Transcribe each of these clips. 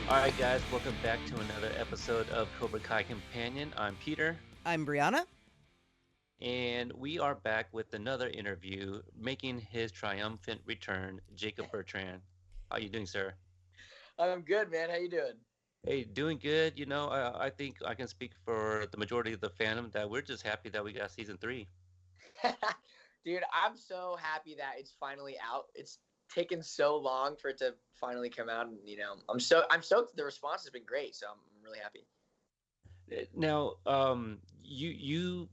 Alright guys, welcome back to another episode of Cobra Kai Companion. I'm Peter, I'm Brianna. and we are back with another interview, making his triumphant return, Jacob Bertrand. How you doing, sir? I'm good, man. How you doing? Hey, doing good. I think I can speak for the majority of the fandom that we're just happy that we got season 3. Dude, I'm so happy that it's finally out. It's taken so long for it to finally come out, and I'm stoked. The response has been great, so I'm really happy. Now, you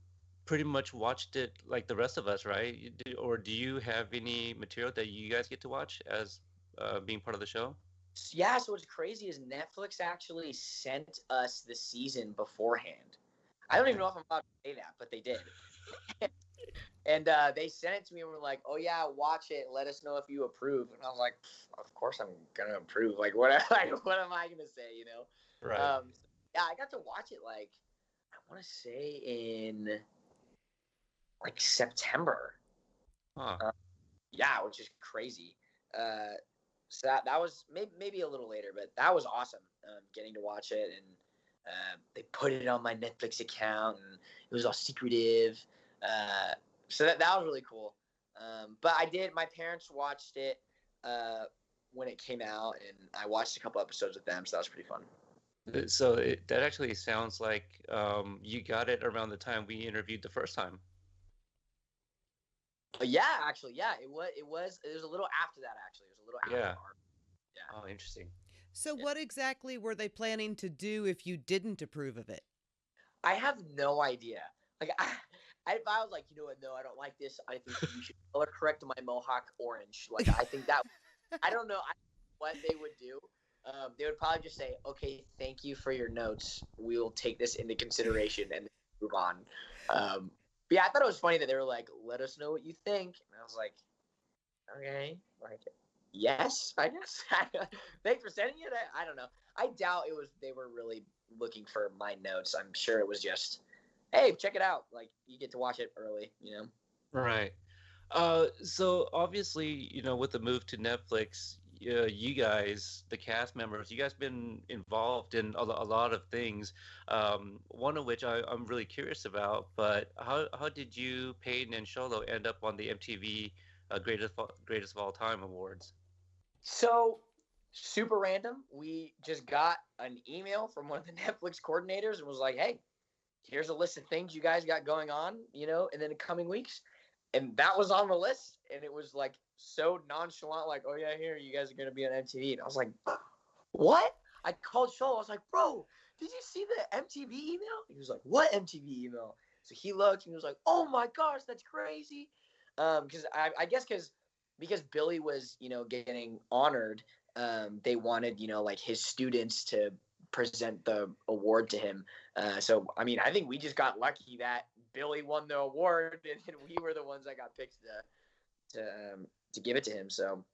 pretty much watched it like the rest of us, right? Or do you have any material that you guys get to watch as being part of the show? Yeah, so what's crazy is Netflix actually sent us the season beforehand. I don't even know if I'm allowed to say that, but they did. And they sent it to me and were like, "Oh yeah, watch it. Let us know if you approve." And I was like, "Of course I'm gonna approve. Like, what? What am I gonna say? You know?" Right. Yeah, I got to watch it like I want to say in like September. Huh. Yeah, which is crazy. So that was maybe a little later, but that was awesome. Getting to watch it, and they put it on my Netflix account, and it was all secretive. So that was really cool. But I did. My parents watched it when it came out, and I watched a couple episodes with them. So that was pretty fun. So that actually sounds like you got it around the time we interviewed the first time. Yeah, actually, yeah, it was. It was a little after that. Actually, it was a little after. Yeah. Yeah. Oh, interesting. So, what exactly were they planning to do if you didn't approve of it? I have no idea. Like, if I was like, you know what, no, I don't like this. I think you should color correct my mohawk orange. Like, I think that. I don't know what they would do. They would probably just say, "Okay, thank you for your notes. We will take this into consideration and move on." But yeah, I thought it was funny that they were like, "Let us know what you think," and I was like, "Okay, like, yes, I guess." Thanks for sending it. I don't know. I doubt it was. They were really looking for my notes. I'm sure it was just, "Hey, check it out. Like, you get to watch it early," you know. Right. So obviously, with the move to Netflix, you guys, the cast members, you guys been involved in a lot of things. One of which I'm really curious about. But how did you, Peyton and Sholo, end up on the MTV Greatest of All Time awards? So super random. We just got an email from one of the Netflix coordinators and was like, "Hey, here's a list of things you guys got going on, in the coming weeks." And that was on the list. And it was like so nonchalant, like, "Oh yeah, here, you guys are gonna be on MTV." And I was like, "What?" I called Shoal. I was like, "Bro, did you see the MTV email?" He was like, "What MTV email?" So he looked and he was like, "Oh my gosh, that's crazy." Because I guess because Billy was, getting honored, they wanted, like his students to present the award to him. So, I mean, I think we just got lucky that Billy won the award, and then we were the ones that got picked to give it to him. So,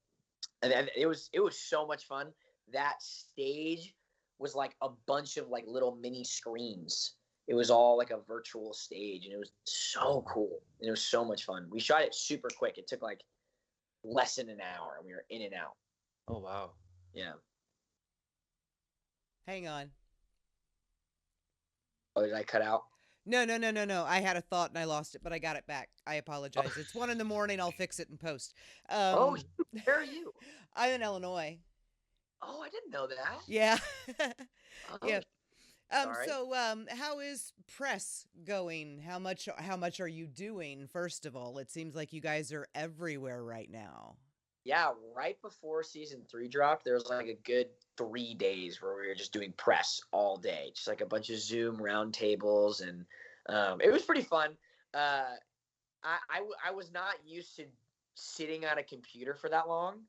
and it was so much fun. That stage was like a bunch of like little mini screens. It was all like a virtual stage, and it was so cool. And it was so much fun. We shot it super quick. It took like less than an hour, and we were in and out. Oh, wow. Yeah. Hang on. Oh, did I cut out? No. I had a thought and I lost it, but I got it back. I apologize. It's 1 a.m. I'll fix it in post. Oh, where are you? I'm in Illinois. Oh, I didn't know that. Yeah. Oh, Yeah. sorry. So, how is press going? How much are you doing? First of all, it seems like you guys are everywhere right now. Yeah, right before season 3 dropped, there was like a good 3 days where we were just doing press all day, just like a bunch of Zoom roundtables, and it was pretty fun. I was not used to sitting at a computer for that long,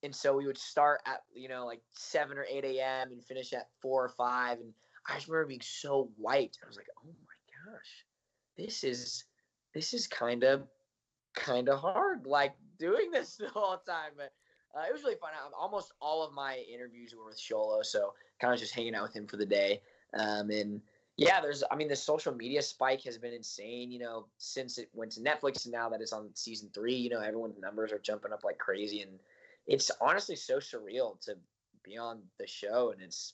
and so we would start at like 7 or 8 a.m. and finish at 4 or 5, and I just remember being so wiped. I was like, "Oh my gosh, this is kind of hard, like doing this the whole time." But it was really fun. Almost all of my interviews were with Sholo, so kind of just hanging out with him for the day. And yeah, the social media spike has been insane. Since it went to Netflix and now that it's on season 3, everyone's numbers are jumping up like crazy, and it's honestly so surreal to on the show, and it's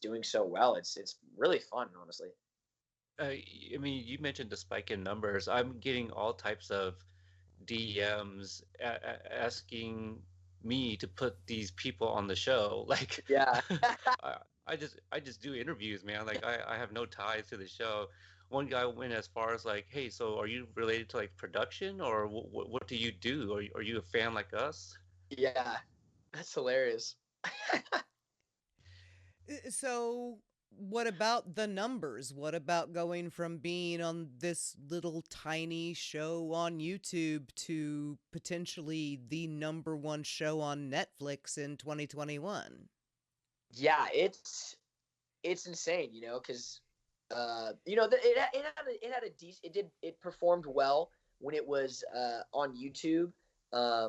doing so well. It's really fun, honestly. I mean, you mentioned the spike in numbers. I'm getting all types of DMs asking me to put these people on the show. Like, Yeah. I just do interviews, man. Like, I have no ties to the show. One guy went as far as like, "Hey, so are you related to like production, or what do you do? Are you a fan like us?" Yeah, that's hilarious. So, what about the numbers? What about going from being on this little tiny show on YouTube to potentially the number one show on Netflix in 2021? Yeah, it's insane, because it had a decent, it performed well when it was on YouTube.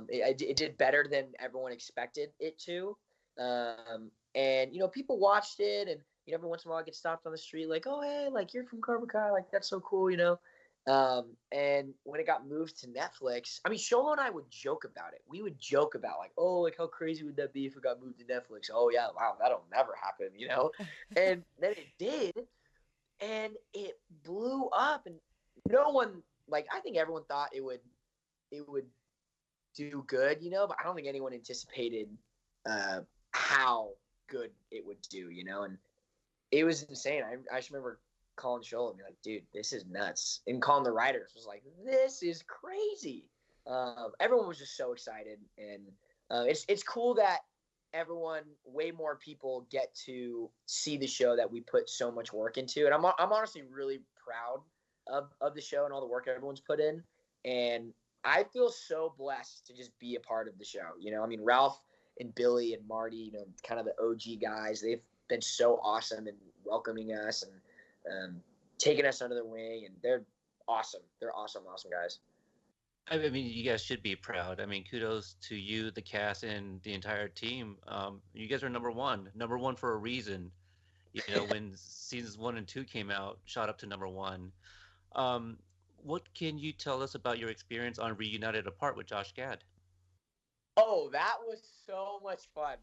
It did better than everyone expected it to. And people watched it, and every once in a while I get stopped on the street like, oh hey, like you're from Cobra Kai, like that's so cool. And when it got moved to Netflix, I mean, Sholo and I would joke about it. We would joke about like, oh, like how crazy would that be if it got moved to Netflix? Oh yeah, wow, that'll never happen. And then it did, and it blew up, and no one, like, I think everyone thought it would do good, but I don't think anyone anticipated how good it would do, and it was insane. I just remember calling Shola and be like, dude, this is nuts. And calling the writers was like, this is crazy. Everyone was just so excited, and it's cool that way more people get to see the show that we put so much work into. And I'm honestly really proud of the show and all the work everyone's put in. And I feel so blessed to just be a part of the show. I mean, Ralph and Billy and Marty, kind of the OG guys, they've been so awesome in welcoming us and taking us under their wing, and they're awesome. They're awesome guys. I mean, you guys should be proud. I mean, kudos to you, the cast, and the entire team. You guys are number one for a reason. When seasons 1 and 2 came out, shot up to number one. What can you tell us about your experience on Reunited Apart with Josh Gad? Oh, that was so much fun.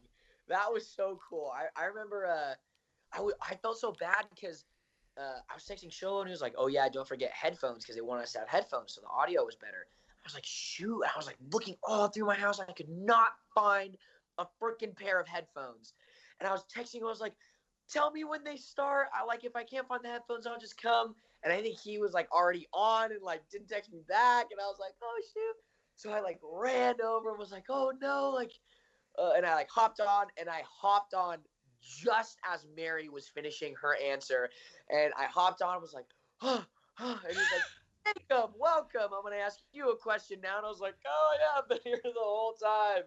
That was so cool. I remember I felt so bad because I was texting Sholo, and he was like, oh yeah, don't forget headphones, because they want us to have headphones so the audio was better. I was like, shoot. I was like looking all through my house. I could not find a freaking pair of headphones. And I was texting him. I was like, tell me when they start. If I can't find the headphones, I'll just come. And I think he was like already on and like didn't text me back. And I was like, oh shoot. So I like ran over and was like, oh no. And I like hopped on, and I hopped on just as Mary was finishing her answer. And I hopped on and was like, and he's like, Jacob, welcome. I'm going to ask you a question now. And I was like, oh yeah, I've been here the whole time,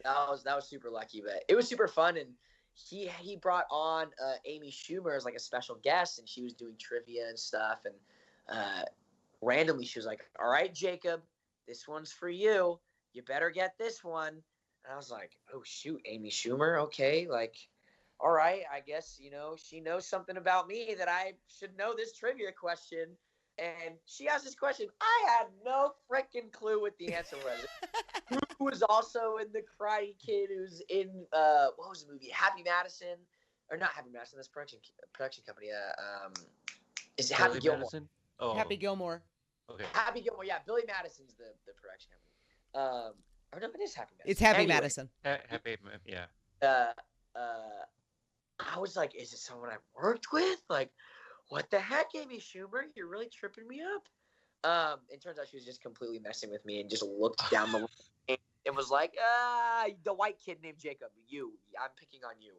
That was super lucky, but it was super fun. And he brought on Amy Schumer as like a special guest, and she was doing trivia and stuff. And randomly she was like, all right, Jacob, this one's for you. You better get this one. And I was like, oh shoot, Amy Schumer, okay, like, all right, I guess, she knows something about me that I should know this trivia question. And she asked this question. I had no freaking clue what the answer was. Who was also in The Karate Kid, who's in, what was the movie? Happy Madison. Or not Happy Madison, that's production company. Is it Happy Gilmore? Madison? Oh. Happy Gilmore. Okay. Happy Gilmore, yeah. Billy Madison's the production company. Or no, it is Happy Madison. It's Happy Madison. Happy, yeah. I was like, is it someone I worked with? Like, what the heck, Amy Schumer? You're really tripping me up. It turns out she was just completely messing with me and just looked down the line and was like, the white kid named Jacob, I'm picking on you.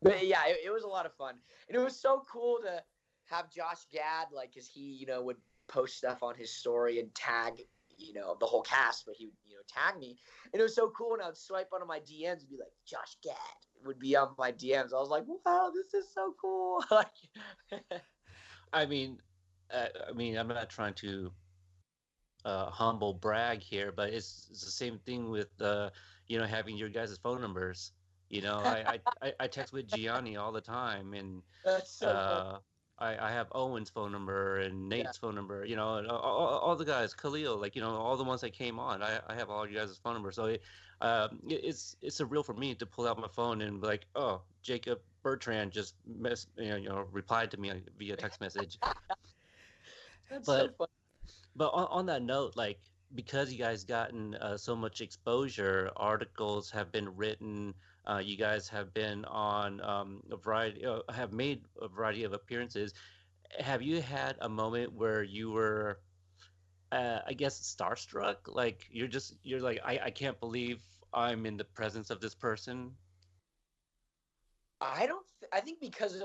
But yeah, it was a lot of fun. And it was so cool to have Josh Gad, like, because he, would post stuff on his story and tag, the whole cast, but he would, tag me. And it was so cool when I would swipe onto my DMs and be like, Josh Gad would be on my DMs. I was like, wow, this is so cool. I mean, I'm not trying to humble brag here, but it's the same thing with having your guys' phone numbers. I text with Gianni all the time, and That's so fun. I have Owen's phone number and Nate's phone number, and all the guys, Khalil, all the ones that came on. I have all you guys' phone numbers. So It's surreal for me to pull out my phone and be like, oh, Jacob Bertrand just replied to me via text message. That's so But fun. on that note, like because you guys gotten so much exposure, articles have been written. You guys have been on a variety, have made a variety of appearances. Have you had a moment where you were, I guess, starstruck? Like you're like, I can't believe I'm in the presence of this person. I don't. I think because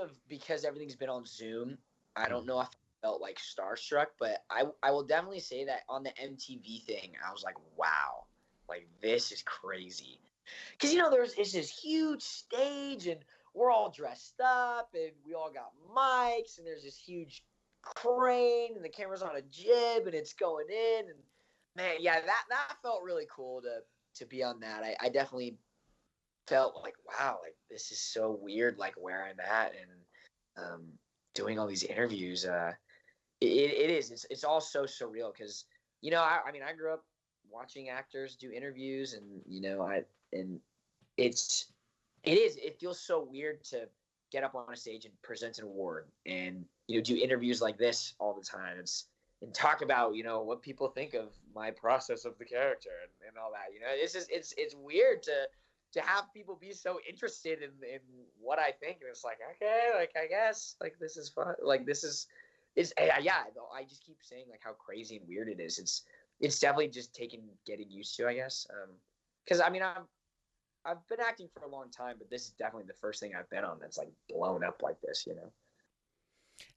everything's been on Zoom, I Mm. don't know if I felt like starstruck, but I will definitely say that on the MTV thing, I was like, wow, like this is crazy. Because it's this huge stage, and we're all dressed up, and we all got mics, and there's this huge crane, and the camera's on a jib, and it's going in, and man, yeah, that felt really cool to be on that. I definitely felt like, wow, like this is so weird, like where I'm at, and doing all these interviews. It is. It's all so surreal because I mean I grew up watching actors do interviews, and and it's it feels so weird to get up on a stage and present an award and do interviews like this all the time. And talk about what people think of my process of the character and all that. It's weird to have people be so interested in what I think. And it's like, okay, like I guess like this is fun. Like this is yeah. I just keep saying like how crazy and weird it is. It's definitely just getting used to, I guess. Because I mean I've been acting for a long time, but this is definitely the first thing I've been on that's like blown up like this.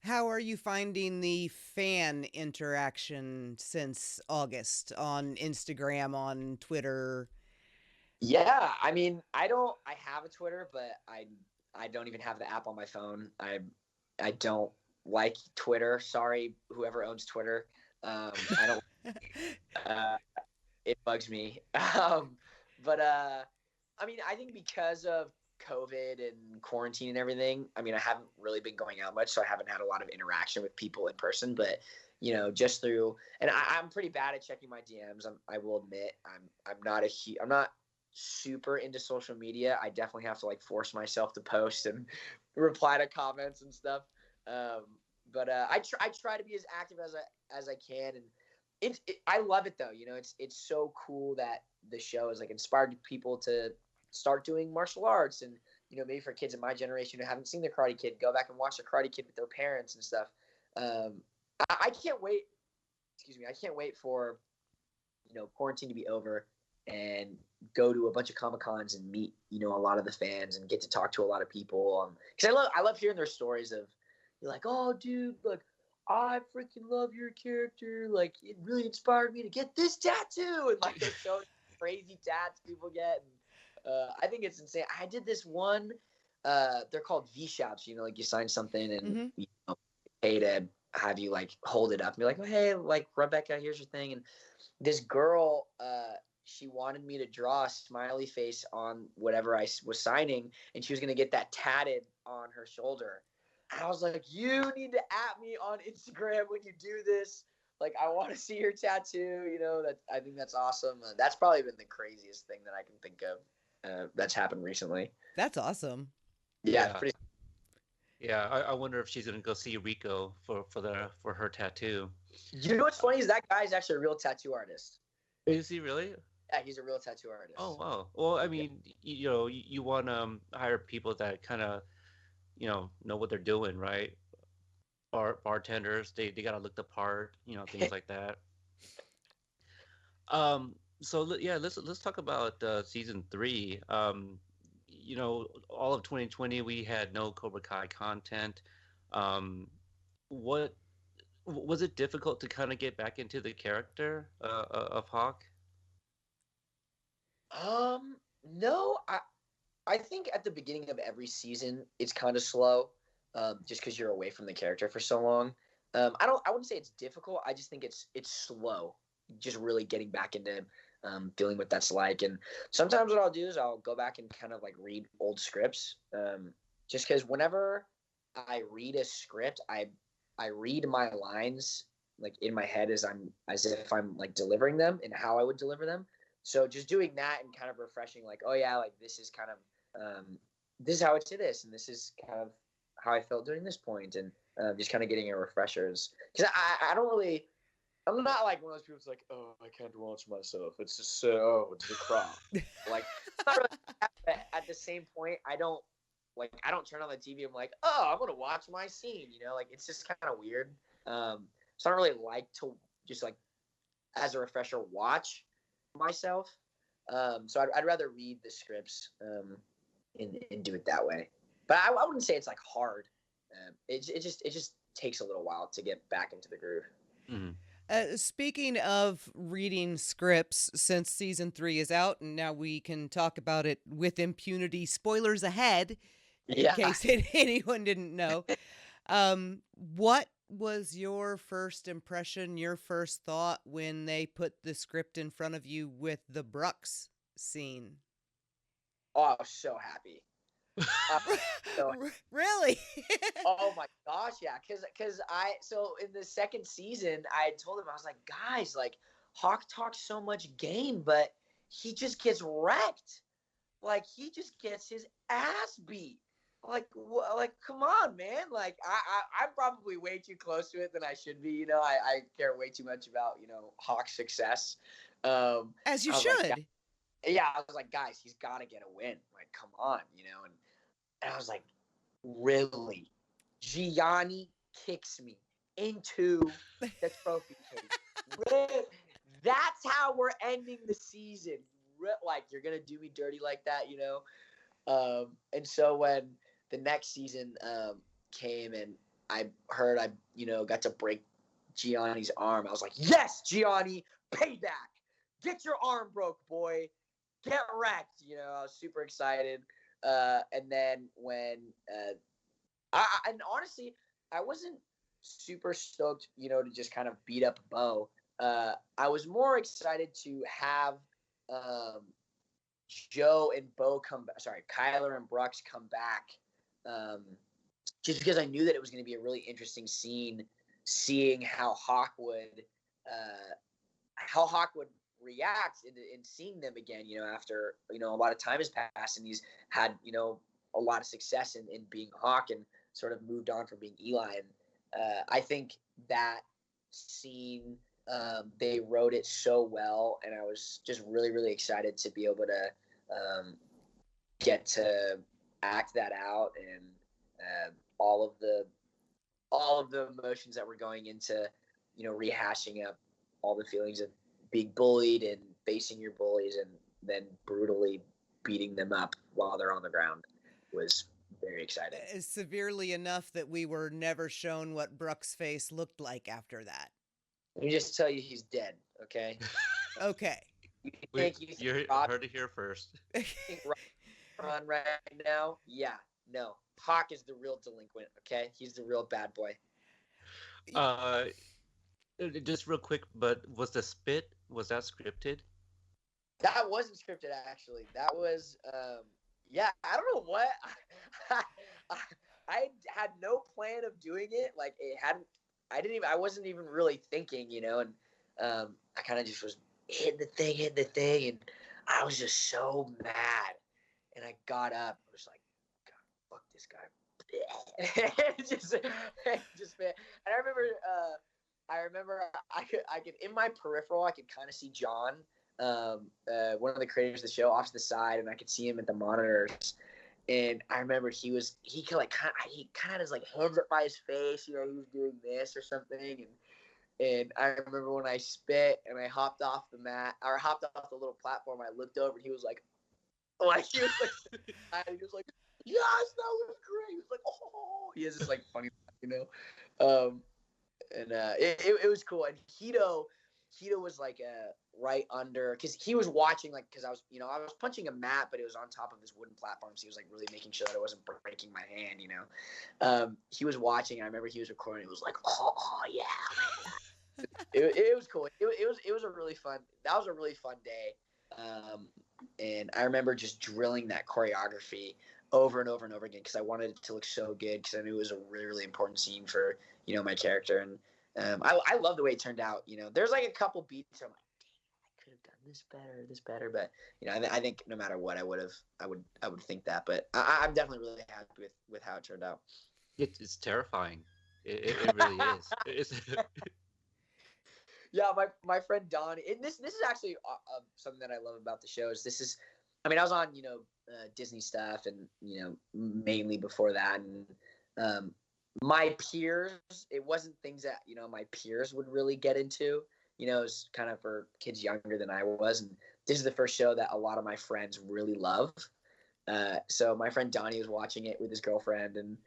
How are you finding the fan interaction since August on Instagram, on Twitter? Yeah, I mean, I have a Twitter, but I don't even have the app on my phone. I don't like Twitter. Sorry, whoever owns Twitter. I don't. Uh, it bugs me. But I mean, I think because of COVID and quarantine and everything, I mean, I haven't really been going out much, so I haven't had a lot of interaction with people in person. But just through, and I'm pretty bad at checking my DMs. I will admit, I'm not super into social media. I definitely have to like force myself to post and reply to comments and stuff. Um, but I try to be as active as I can, and I love it though. It's so cool that the show has like inspired people to start doing martial arts, and maybe for kids in my generation who haven't seen the Karate Kid, go back and watch the Karate Kid with their parents and stuff. I can't wait. Excuse me. I can't wait for quarantine to be over and go to a bunch of Comic Cons and meet a lot of the fans and get to talk to a lot of people. Because I love hearing their stories of you're like, oh dude, like I freaking love your character. Like it really inspired me to get this tattoo, and like they're so crazy tats people get. And I think it's insane. I did this one. They're called V shops. Like you sign something and Mm-hmm. pay to have you like hold it up and be like, oh hey, like Rebecca, here's your thing. And this girl, she wanted me to draw a smiley face on whatever I was signing, and she was gonna get that tatted on her shoulder. And I was like, you need to at me on Instagram when you do this. Like, I want to see your tattoo. That I think that's awesome. That's probably been the craziest thing that I can think of that's happened recently. That's awesome. Yeah, it's Yeah, pretty. yeah. I wonder if she's gonna go see Rico for her tattoo. You know what's funny is that guy's actually a real tattoo artist. Is he really? Yeah, he's a real tattoo Oh artist. wow. Well, I Yeah. mean, you want to hire people that kind of know what they're doing, right? Bartenders, they gotta look the part, things like that. Yeah, let's talk about season three. All of 2020 we had no Cobra Kai content. Um, what was it difficult to kind of get back into the character of Hawk? No, I think at the beginning of every season it's kind of slow, just because you're away from the character for so long. I wouldn't say it's difficult. I just think it's slow, just really getting back into feeling what that's like. And sometimes what I'll do is I'll go back and kind of like read old scripts, just because whenever I read a script, I read my lines like in my head as if I'm like delivering them and how I would deliver them. So just doing that and kind of refreshing, like, oh yeah, like this is kind of this is how it's to this, and this is kind of how I felt during this point, and just kind of getting a refreshers, because I don't really. I'm not like one of those people who's like, oh, I can't watch myself. It's just so, it's a crap. Like, not really, at the same point, I don't turn on the TV. I'm like, oh, I'm gonna watch my scene. Like it's just kind of weird. So I don't really like to just like as a refresher watch myself. So I'd rather read the scripts and do it that way. But I wouldn't say it's like hard. It just takes a little while to get back into the groove. Mm-hmm. Speaking of reading scripts, since season 3 is out, and now we can talk about it with impunity. Spoilers ahead, in case anyone didn't know. What was your first impression, your first thought when they put the script in front of you with the Brooks scene? Oh, I was so happy. Really? Oh my gosh, yeah. Because so in the second season, I had told him, I was like, guys, like Hawk talks so much game, but he just gets wrecked. Like he just gets his ass beat. Like come on, man. Like I'm probably way too close to it than I should be. I care way too much about Hawk's success. As you should. Like, yeah, I was like, guys, he's got to get a win. Like, come on, and I was like, really? Gianni kicks me into the trophy case. That's how we're ending the season. Like, you're going to do me dirty like that, And so when the next season came and I heard I got to break Gianni's arm, I was like, yes, Gianni, payback. Get your arm broke, boy. Get wrecked. I was super excited. And then when and honestly, I wasn't super stoked, to just kind of beat up Bo. I was more excited to have Joe and Bo Kyler and Brooks come back, just because I knew that it was going to be a really interesting scene, seeing how Hawk would react in seeing them again, after, a lot of time has passed and he's had, a lot of success in being Hawk and sort of moved on from being Eli. And I think that scene, they wrote it so well, and I was just really, really excited to be able to get to act that out, and all of the emotions that were going into, rehashing up all the feelings of being bullied and facing your bullies and then brutally beating them up while they're on the ground was very exciting. Severely enough that we were never shown what Brooks' face looked like after that. Let me just tell you, he's dead. Okay. Okay. You heard it here first. Run right now? Yeah. No. Hawk is the real delinquent. Okay, he's the real bad boy. Just real quick, but was that scripted? That wasn't scripted, actually. That was, yeah, I don't know what. I had no plan of doing it. Like, I wasn't even really thinking, and I kind of just was hitting the thing, and I was just so mad. And I got up. I was like, God, fuck this guy. just man. And I remember I could in my peripheral, I could kind of see John, one of the creators of the show, off to the side, and I could see him at the monitors. And I remember he kind of has like hands up by his face, he was doing this or something. And I remember when I spit and I hopped off the mat, or hopped off the little platform, I looked over and he was like, he was like, yes, that was great. He was like, oh, he has this like funny, and it was cool. And Hito was like right under, because he was watching, like, because I was punching a mat, but it was on top of this wooden platform, so he was like really making sure that I wasn't breaking my hand. He was watching, and I remember he was recording. It was like, oh yeah. It was cool. It was a really fun. That was a really fun day. And I remember just drilling that choreography over and over and over again, because I wanted it to look so good, because I knew it was a really, really important scene for my character. And I love the way it turned out. There's like a couple beats where I'm like, dang, I could have done this better. But I think no matter what, I would think that. But I'm definitely really happy with how it turned out. It's terrifying. It really is. It's Yeah, my friend Donnie. This is actually something that I love about the show. I mean, I was on Disney stuff, and mainly before that, and my peers. It wasn't things that my peers would really get into. It was kind of for kids younger than I was, and this is the first show that a lot of my friends really love. So my friend Donnie was watching it with his girlfriend, and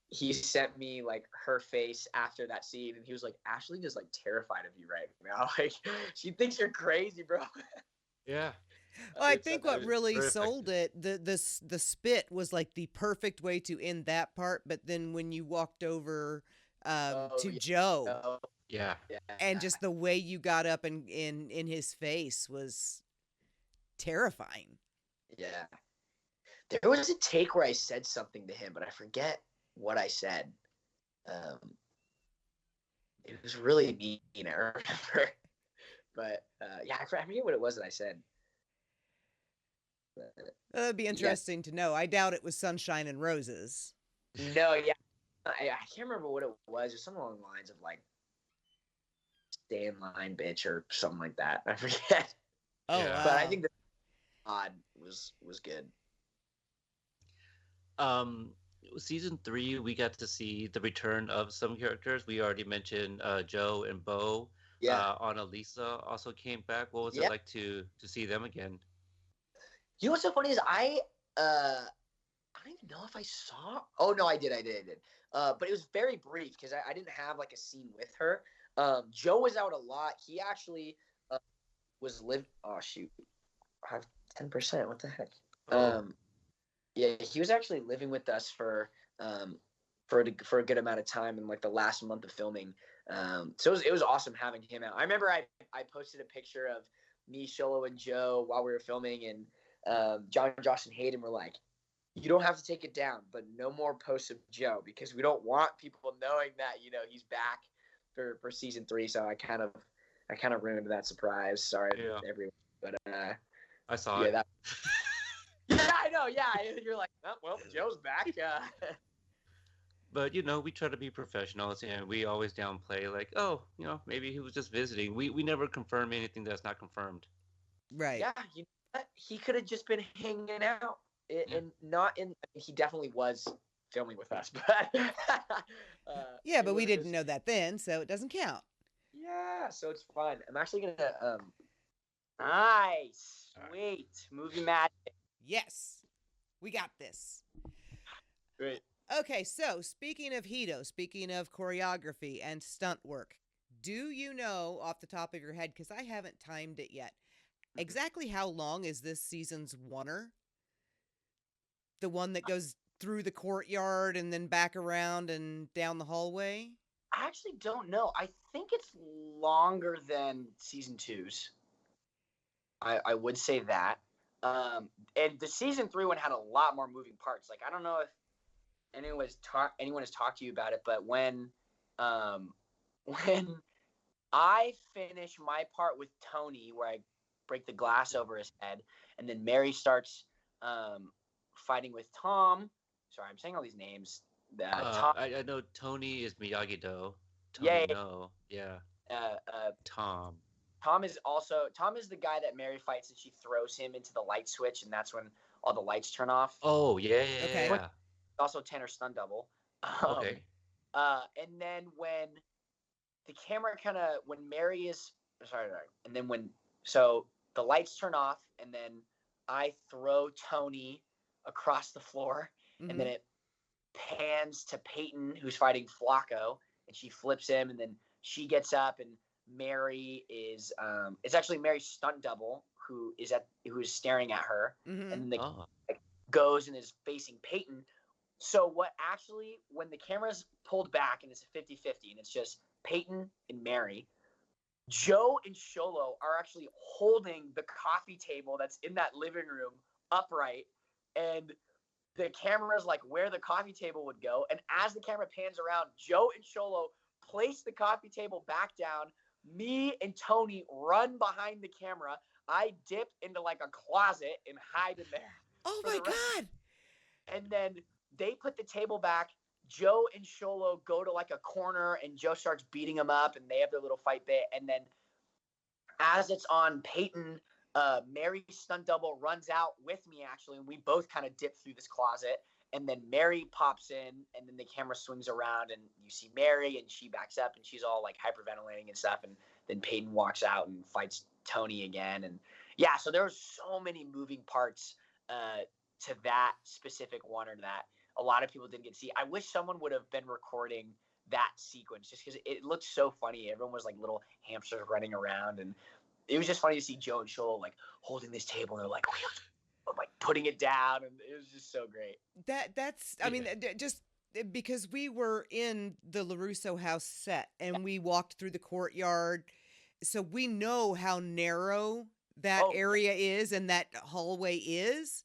he sent me like her face after that scene, and he was like, "Ashley is like terrified of you right now. Like she thinks you're crazy, bro." yeah. Well, I think what was really very sold it, the spit was like the perfect way to end that part. But then when you walked over to Yeah. Joe, Yeah. and just the way you got up in his face was terrifying. Yeah. There was a take where I said something to him, but I forget what I said. It was really mean, I remember. But yeah, I forget what it was that I said. But, That'd be interesting to know. I doubt it was sunshine and roses. no, yeah. I can't remember what it was. It was something along the lines of like "stay in line, bitch" or something like that. I forget. Oh, Yeah. wow. But I think the odd was good. Season 3, we got to see the return of some characters. We already mentioned Joe and Bo. Yeah. Annalisa also came back. What was Yeah. it like to see them again? You know what's so funny is I don't even know if I saw. Oh no, I did. But it was very brief because I didn't have like a scene with her. Joe was out a lot. He actually was living. Oh shoot, I have 10%. What the heck? Oh. Yeah, he was actually living with us for a good amount of time in like the last month of filming. So it was awesome having him out. I remember I posted a picture of me, Sholo, and Joe while we were filming, and John, Josh, and Hayden were like, "You don't have to take it down, but no more posts of Joe because we don't want people knowing that he's back for season 3." So I kind of ruined that surprise. Sorry, everyone, but I saw yeah, it. that. Yeah, I know. Yeah, you're like, "Oh, well, Joe's back." But we try to be professionals, and we always downplay like, oh, maybe he was just visiting. We never confirm anything that's not confirmed. Right. Yeah, you know what? He could have just been hanging out, and not in. He definitely was filming with us, but yeah, but we didn't know that then, so it doesn't count. Yeah, so it's fun. I'm actually gonna. Nice, sweet movie magic. Yes, we got this. Great. Okay, so speaking of Hito, speaking of choreography and stunt work, do you know off the top of your head, because I haven't timed it yet, exactly how long is this season's oneer? The one that goes through the courtyard and then back around and down the hallway? I actually don't know. I think it's longer than season 2's. I would say that. And the season 3 one had a lot more moving parts. Like I don't know if anyone has talked to you about it, but when I finish my part with Tony, where I break the glass over his head, and then Mary starts fighting with Tom. Sorry, I'm saying all these names. Tom. I know Tony is Miyagi-Do. Tony, no. Yeah. Tom. Tom is the guy that Mary fights, and she throws him into the light switch, and that's when all the lights turn off. Oh, yeah. Okay. Yeah. Also Tanner stunt double. Okay. And then when the camera when Mary is sorry, and then so the lights turn off, and then I throw Tony across the floor, and then it pans to Peyton, who's fighting Flacco, and she flips him, and then she gets up, and Mary is it's actually Mary's stunt double who is staring at her, and then the goes and is facing Peyton. So when the camera's pulled back and it's a 50-50 and it's just Peyton and Mary, Joe and Sholo are actually holding the coffee table that's in that living room upright, and the camera's like where the coffee table would go. And as the camera pans around, Joe and Sholo place the coffee table back down, Me and Tony run behind the camera. I dip into like a closet and hide in there. Oh my God. And then they put the table back. Joe and Sholo go to like a corner and Joe starts beating them up and they have their little fight bit. And then as it's on, Peyton, Mary's stunt double runs out with me actually. And we both kind of dip through this closet. And then Mary pops in and then the camera swings around and you see Mary and she backs up and she's all like hyperventilating and stuff. And then Peyton walks out and fights Tony again. And yeah, so there were so many moving parts to that specific one or that a lot of people didn't get to see. I wish someone would have been recording that sequence just because it looked so funny. Everyone was like little hamsters running around, and it was just funny to see Joe and Shoal like holding this table and they're like putting it down, and it was just so great. That's I mean, just because we were in the LaRusso house set and we walked through the courtyard, so we know how narrow that area is and that hallway is.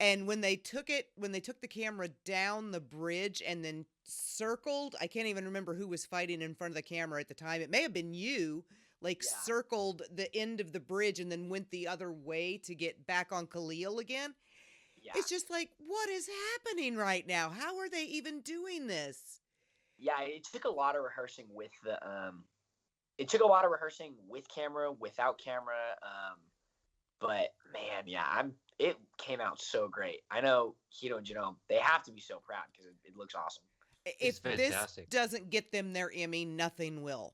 And when they took the camera down the bridge and then circled, I can't even remember who was fighting in front of the camera at the time. It may have been you, circled the end of the bridge and then went the other way to get back on Khalil again. Yeah. It's just like, what is happening right now? How are they even doing this? Yeah, it took a lot of rehearsing with the it took a lot of rehearsing with camera, without camera. But man, yeah, it came out so great. I know Hito and Genome, they have to be so proud because it looks awesome. If this doesn't get them their Emmy, nothing will.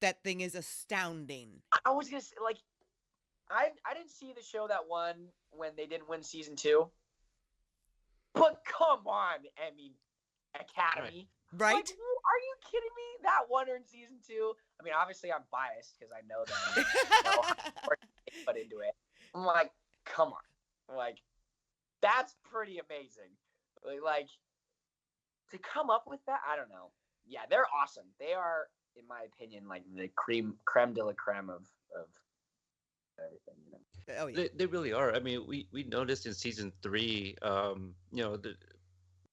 That thing is astounding. I was gonna say, like, I didn't see the show that won when they didn't win season 2. But come on, Emmy Academy. Right? Like, are you kidding me? That won her in season 2. I mean, obviously I'm biased because I know them. They put into it. I'm like, come on. Like, that's pretty amazing. Like, to come up with that, I don't know. Yeah, they're awesome. They are, in my opinion, like the creme de la creme of everything. You know? Oh yeah, they really are. I mean, we noticed in season 3, you know,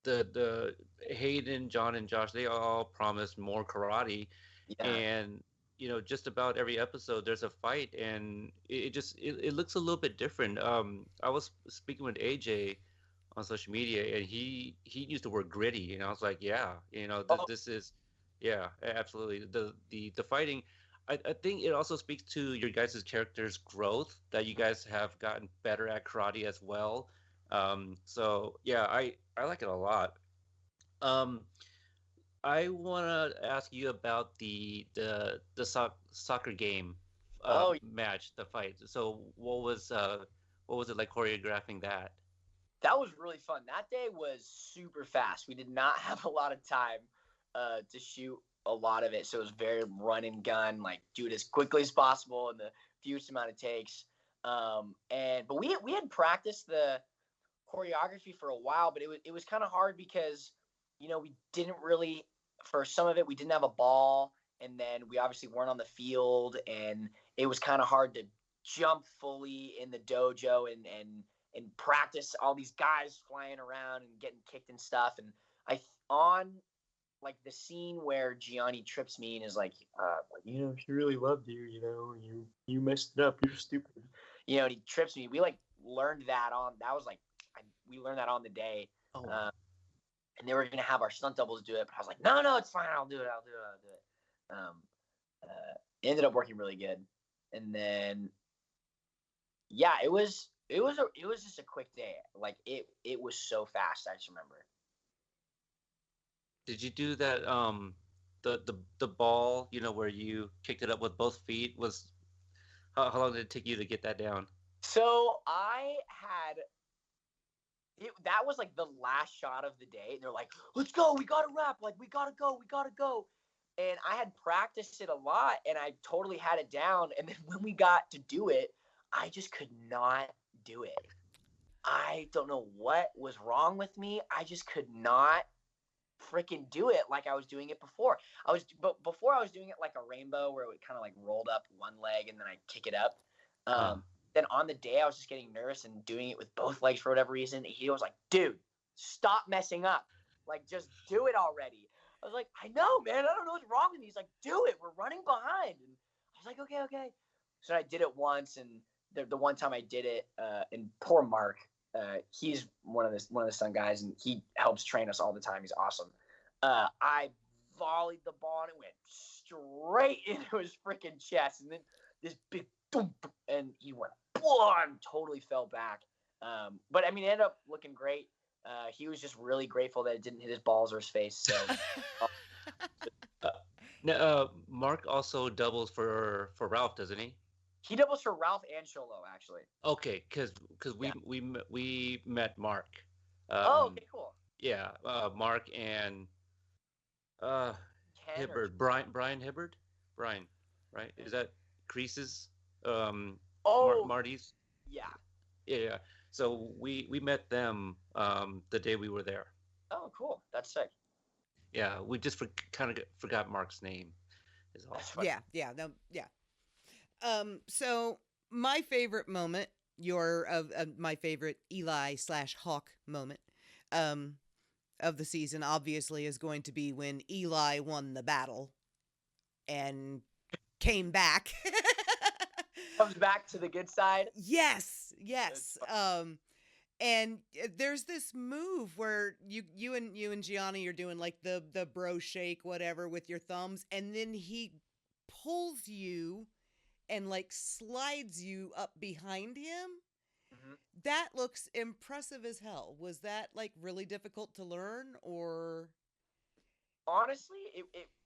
the Hayden, John, and Josh, they all promised more karate, and you know, just about every episode there's a fight, and it looks a little bit different. I was speaking with AJ on social media, and he used the word gritty, and I was like, yeah, you know, this is, yeah, absolutely. The fighting, I think it also speaks to your guys' characters' growth, that you guys have gotten better at karate as well. So yeah, I like it a lot. I want to ask you about the soccer game match, the fight. So what was it like choreographing that? That was really fun. That day was super fast. We did not have a lot of time to shoot a lot of it, so it was very run and gun, like do it as quickly as possible in the fewest amount of takes. But we had practiced the choreography for a while, but it was kind of hard because, you know, we didn't really, for some of it, we didn't have a ball, and then we obviously weren't on the field, and it was kind of hard to jump fully in the dojo and practice all these guys flying around and getting kicked and stuff. And on like the scene where Gianni trips me and is like, you know, she really loved you, you know, you messed it up, you're stupid, you know, and he trips me. We like learned that we learned that on the day. And they were going to have our stunt doubles do it, but I was like, no, it's fine. I'll do it. It ended up working really good. And then, yeah, it was just a quick day. Like it was so fast. I just remember. Did you do that? The ball, you know, where you kicked it up with both feet, was how long did it take you to get that down? So that was like the last shot of the day. And they're like, let's go. We got to wrap. Like, we got to go. And I had practiced it a lot and I totally had it down. And then when we got to do it, I just could not do it. I don't know what was wrong with me. I just could not freaking do it like I was doing it before. But before I was doing it like a rainbow where it would kind of like rolled up one leg and then I'd kick it up. Then on the day, I was just getting nervous and doing it with both legs for whatever reason. He was like, dude, stop messing up. Like, just do it already. I was like, I know, man. I don't know what's wrong with me. He's like, do it. We're running behind. And like, okay. So I did it once, and the one time I did it, and poor Mark, he's one of the Sun guys, and he helps train us all the time. He's awesome. I volleyed the ball, and it went straight into his freaking chest, and then this big thump, and he went and totally fell back. But I mean, it ended up looking great. He was just really grateful that it didn't hit his balls or his face. So Now, Mark also doubles for Ralph, doesn't he? he doubles for Ralph and Cholo, actually. Okay, because we met Mark. Okay, cool. Yeah, Mark and Hibbard, Brian Hibbard, Brian, right? Is that Creases? Marty's. Yeah. So we met them the day we were there. Oh, cool. That's sick. Yeah, we just kind of forgot Mark's name. Is all. Yeah. So my favorite moment, my favorite Eli/Hawk moment, of the season, obviously, is going to be when Eli won the battle and came back. Comes back to the good side. Yes. And there's this move where you and Gianni are doing like the bro shake, whatever, with your thumbs, and then he pulls you and like slides you up behind him. Mm-hmm. That looks impressive as hell. Was that like really difficult to learn, or? Honestly,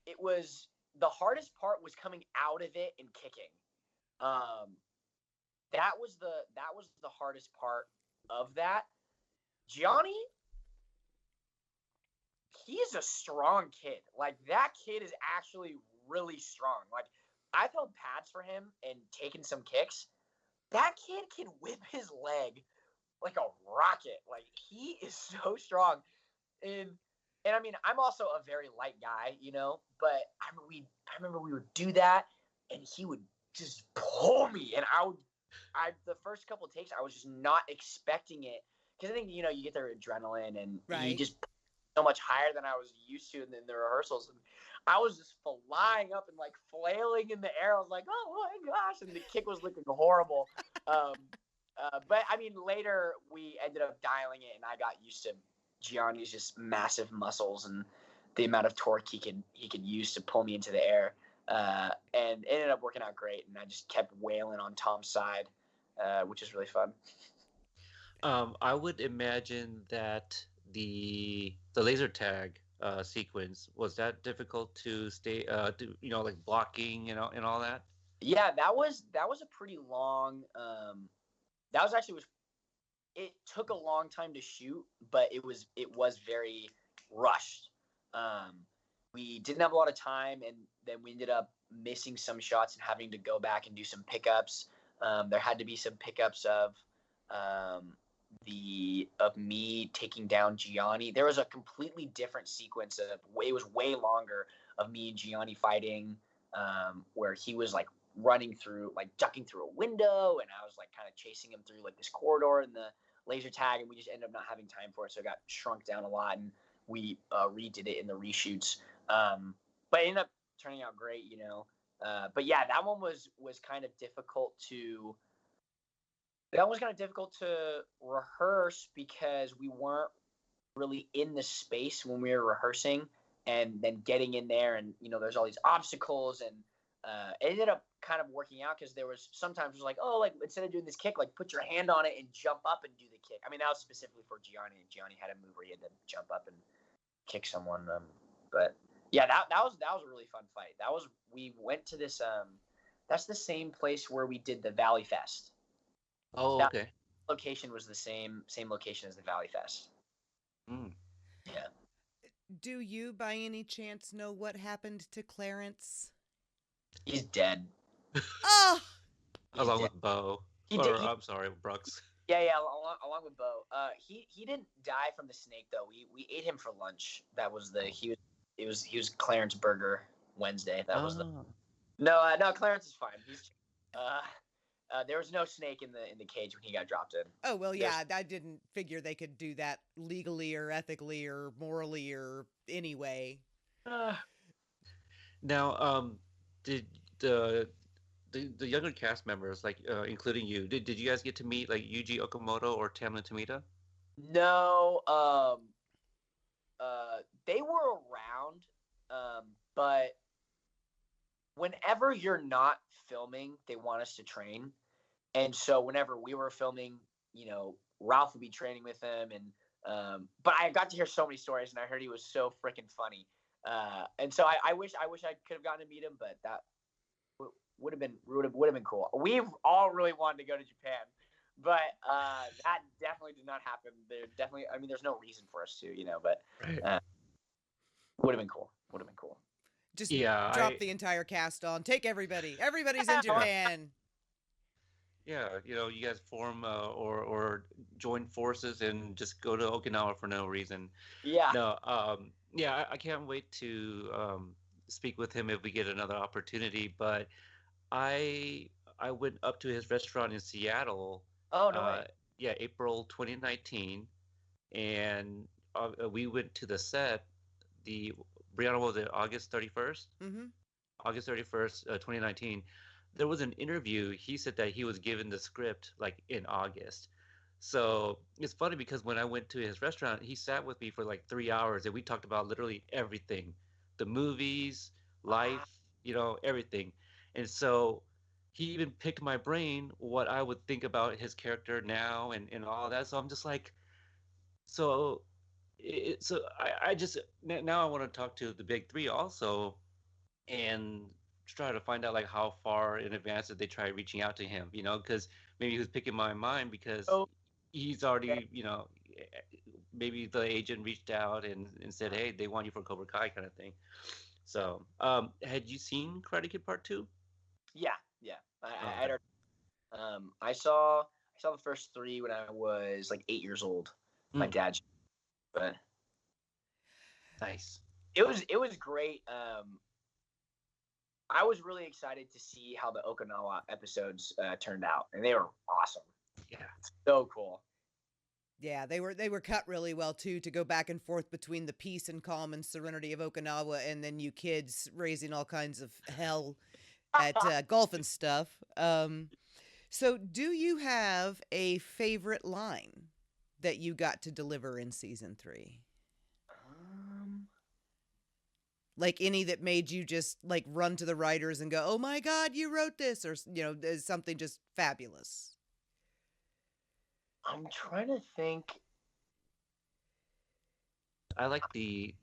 it was, the hardest part was coming out of it and kicking. That was the hardest part of that. Gianni, he's a strong kid. Like, that kid is actually really strong. Like, I've held pads for him and taken some kicks. That kid can whip his leg like a rocket. Like, he is so strong. And I mean, I'm also a very light guy, but I remember we would do that, and he would just pull me, and the first couple of takes, I was just not expecting it, because I think, you get their adrenaline, and he just so much higher than I was used to in the rehearsals, and I was just flying up and like flailing in the air. I was like, oh my gosh, and the kick was looking horrible. But I mean, later we ended up dialing it, and I got used to Gianni's just massive muscles and the amount of torque he could use to pull me into the air. And it ended up working out great, and I just kept wailing on Tom's side, which is really fun. I would imagine that the laser tag sequence, was that difficult to stay, like blocking and all that? Yeah, that was a pretty long. That was actually it took a long time to shoot, but it was very rushed. We didn't have a lot of time, and then we ended up missing some shots and having to go back and do some pickups. There had to be some pickups of me taking down Gianni. There was a completely different sequence it was way longer, of me and Gianni fighting, where he was like running through, like ducking through a window, and I was like kind of chasing him through like this corridor in the laser tag, and we just ended up not having time for it, so it got shrunk down a lot, and we redid it in the reshoots. But it ended up turning out great, but yeah, that one was kind of difficult to rehearse, because we weren't really in the space when we were rehearsing, and then getting in there, and there's all these obstacles, and it ended up kind of working out, because there was sometimes it was like, oh, like instead of doing this kick, like put your hand on it and jump up and do the kick. I mean, that was specifically for Gianni, and Gianni had a move where he had to jump up and kick someone. But yeah, that was a really fun fight. We went to this that's the same place where we did the Valley Fest. Oh, okay. That location was the same location as the Valley Fest. Yeah. Do you by any chance know what happened to Clarence? He's dead. Oh! Along with Bo. I'm sorry, Brooks. Yeah, along with Bo. He didn't die from the snake though. We ate him for lunch. That was he was Clarence Burger Wednesday. That was No, Clarence is fine. He's there was no snake in the cage when he got dropped in. Oh, well, yeah, I didn't figure they could do that legally or ethically or morally or anyway. Now, did the the younger cast members, like including you, did you guys get to meet like Yuji Okamoto or Tamla Tomita? No, they were around, but whenever you're not filming, they want us to train. And so whenever we were filming, Ralph would be training with them, and but I got to hear so many stories, and I heard he was so freaking funny. And so I wish I could have gotten to meet him, but that would have been cool. We've all really wanted to go to Japan, but that definitely did not happen. There's no reason for us to, but Right. would have been cool. Would have been cool. Just Yeah, drop the entire cast on. Take everybody. Everybody's in Japan. yeah, you guys form or join forces and just go to Okinawa for no reason. Yeah. No, yeah, I can't wait to speak with him if we get another opportunity. But I I went up to his restaurant in Seattle. Oh, no way. Yeah, April 2019, and we went to the set. The Brianna, was it August 31st? Mm-hmm. August 31st, 2019. There was an interview. He said that he was given the script like in August. So it's funny because when I went to his restaurant, he sat with me for like 3 hours and we talked about literally everything, the movies, life, everything. And so he even picked my brain what I would think about his character now and all that. So I'm just like, so I just now I want to talk to the big three also and try to find out like how far in advance did they try reaching out to him, because maybe he was picking my mind because Oh, he's okay. already, maybe the agent reached out and said, hey, they want you for Cobra Kai kind of thing. So, had you seen Karate Kid Part 2? Yeah, yeah. Oh, I okay. I saw the first three when I was like 8 years old. My Mm, dad, but nice. it was great. I was really excited to see how the Okinawa episodes turned out, and they were awesome. Yeah. So cool. Yeah, they were cut really well too, to go back and forth between the peace and calm and serenity of Okinawa, and then you kids raising all kinds of hell at golf and stuff. So, do you have a favorite line that you got to deliver in season 3? um, Like any that made you just like run to the writers and go, "Oh my God, you wrote this," or something just fabulous. I'm trying to think. I like the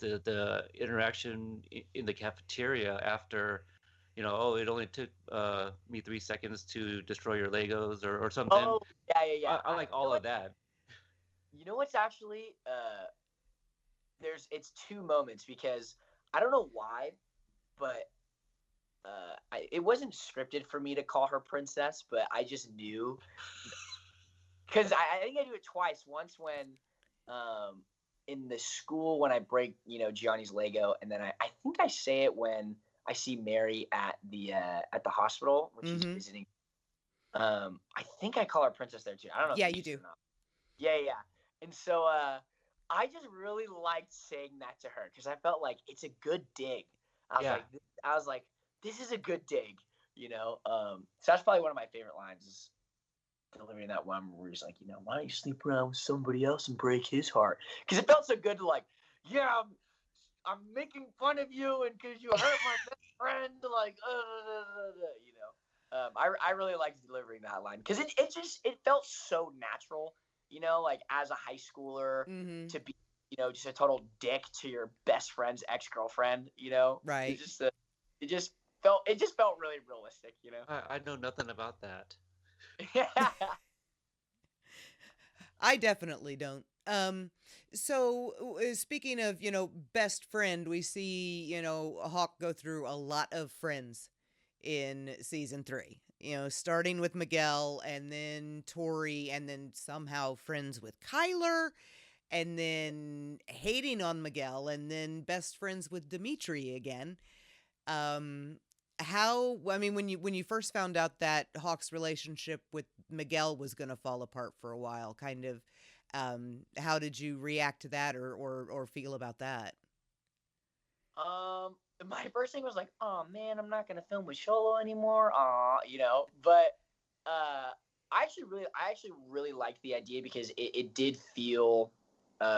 interaction in the cafeteria after, oh, it only took me 3 seconds to destroy your Legos or something. Oh, yeah, yeah, yeah. I like all of that. What's actually it's two moments, because I don't know why, but it wasn't scripted for me to call her princess, but I just knew, because I think I do it twice. Once when in the school when I break Gianni's Lego, and then I think I say it when I see Mary at the hospital when she's Mm-hmm. visiting. I think I call her princess there too. I don't know if Yeah, you you do do. or not. Yeah, yeah, yeah. And so I just really liked saying that to her because I felt like it's a good dig. Yeah. I was like, this is a good dig. So that's probably one of my favorite lines is delivering that one where he's like, why don't you sleep around with somebody else and break his heart? Because it felt so good to like, yeah, I'm making fun of you and because you hurt my best friend, like, I really liked delivering that line because it felt so natural, like as a high schooler Mm-hmm. to be, just a total dick to your best friend's ex-girlfriend, Right. it just felt really realistic. I know nothing about that. I definitely don't. So speaking of, best friend, we see, Hawk go through a lot of friends in season 3. Starting with Miguel and then Tori and then somehow friends with Kyler and then hating on Miguel and then best friends with Dimitri again. When you first found out that Hawk's relationship with Miguel was going to fall apart for a while, kind of, how did you react to that or feel about that? my first thing was like, oh man, I'm not gonna film with Sholo anymore. But I actually really liked the idea because it did feel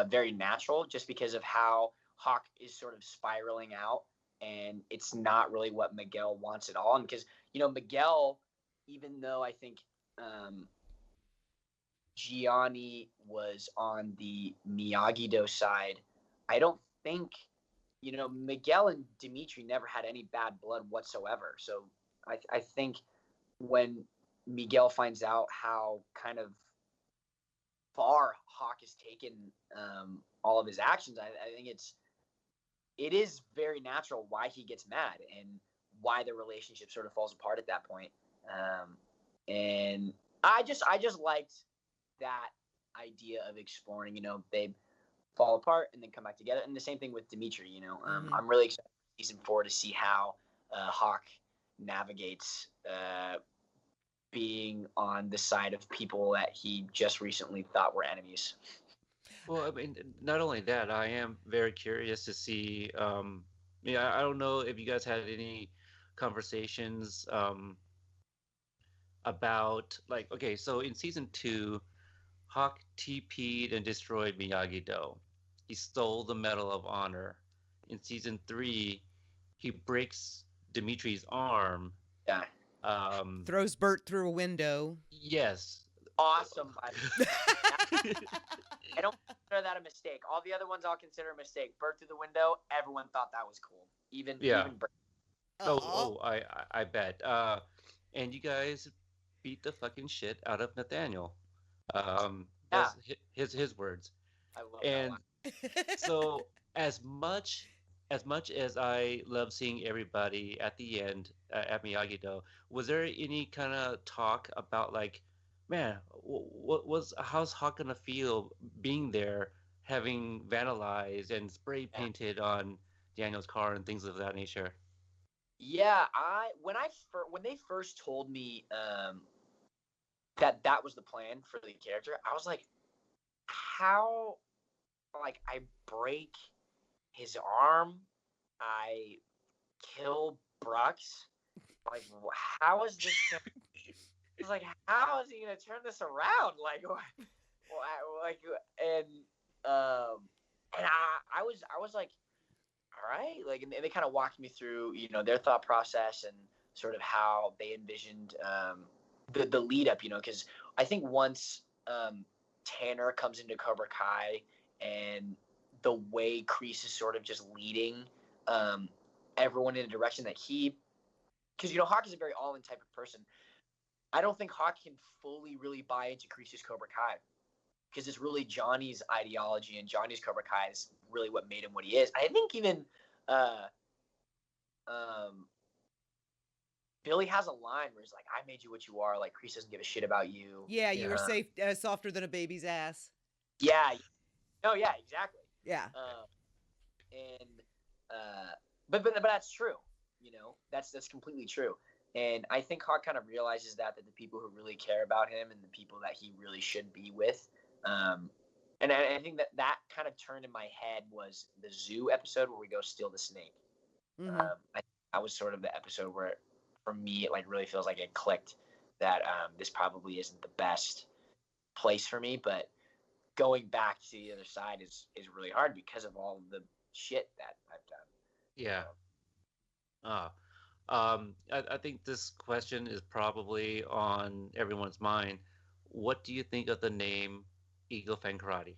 very natural, just because of how Hawk is sort of spiraling out, and it's not really what Miguel wants at all. And because Miguel, even though I think Gianni was on the Miyagi-Do side, I don't think Miguel and Dimitri never had any bad blood whatsoever. So I think when Miguel finds out how kind of far Hawk has taken all of his actions, I think it is very natural why he gets mad and why the relationship sort of falls apart at that point. And I just liked that idea of exploring, they fall apart and then come back together. And the same thing with Dimitri, I'm really excited for season 4 to see how Hawk navigates being on the side of people that he just recently thought were enemies. Well, I mean, not only that, I am very curious to see. I don't know if you guys had any conversations about, like, okay, so in season 2, Hawk TP'd and destroyed Miyagi-Do. He stole the Medal of Honor. In season 3, he breaks Dimitri's arm. Yeah. Throws Bert through a window. Yes. Awesome. I don't consider that a mistake. All the other ones I'll consider a mistake. Bert through the window, everyone thought that was cool. Even Bert. I bet. And you guys beat the fucking shit out of Nathaniel. That's his words. I love and that so as much as I love seeing everybody at the end at Miyagi-Do, was there any kind of talk about, like, man, how's Hawk gonna feel being there, having vandalized and spray painted on Daniel's car and things of that nature? Yeah, when they first told me that was the plan for the character, I was like, how? Like, I break his arm, I kill Brooks. Like, how is this? I was like, how is he gonna turn this around? Like, and I was like, all right, like, and they kind of walked me through, their thought process and sort of how they envisioned the lead up, because I think once Tanner comes into Cobra Kai and the way Kreese is sort of just leading everyone in a direction that because Hawk is a very all-in type of person. I don't think Hawk can fully really buy into Kreese's Cobra Kai, because it's really Johnny's ideology and Johnny's Cobra Kai is really what made him what he is. I think even Billy has a line where he's like, I made you what you are. Like, Kreese doesn't give a shit about you. Yeah, you were safe, softer than a baby's ass. Yeah. No, yeah, exactly. Yeah. But that's true. That's completely true. And I think Hawk kind of realizes that the people who really care about him and the people that he really should be with. And I think that kind of turned in my head was the zoo episode where we go steal the snake. Mm-hmm. That was sort of the episode where, for me, it like really feels like it clicked that this probably isn't the best place for me, but going back to the other side is really hard because of all the shit that I've done. Yeah. I think this question is probably on everyone's mind. What do you think of the name Eagle Fang Karate?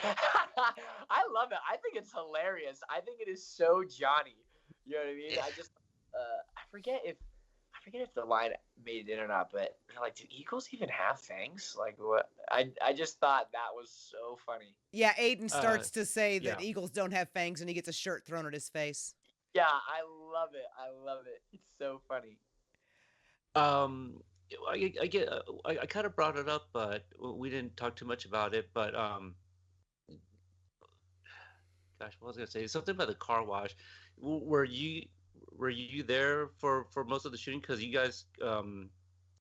I love it. I think it's hilarious. I think it is so Johnny. You know what I mean? I just I forget if the line made it in or not, but they're like, do eagles even have fangs? Like, what? I just thought that was so funny. Yeah, Aiden starts to say that eagles don't have fangs, and he gets a shirt thrown at his face. Yeah, I love it. It's so funny. I kind of brought it up, but we didn't talk too much about it. But gosh, what was I gonna say? Something about the car wash. Were you there for most of the shooting? Because you guys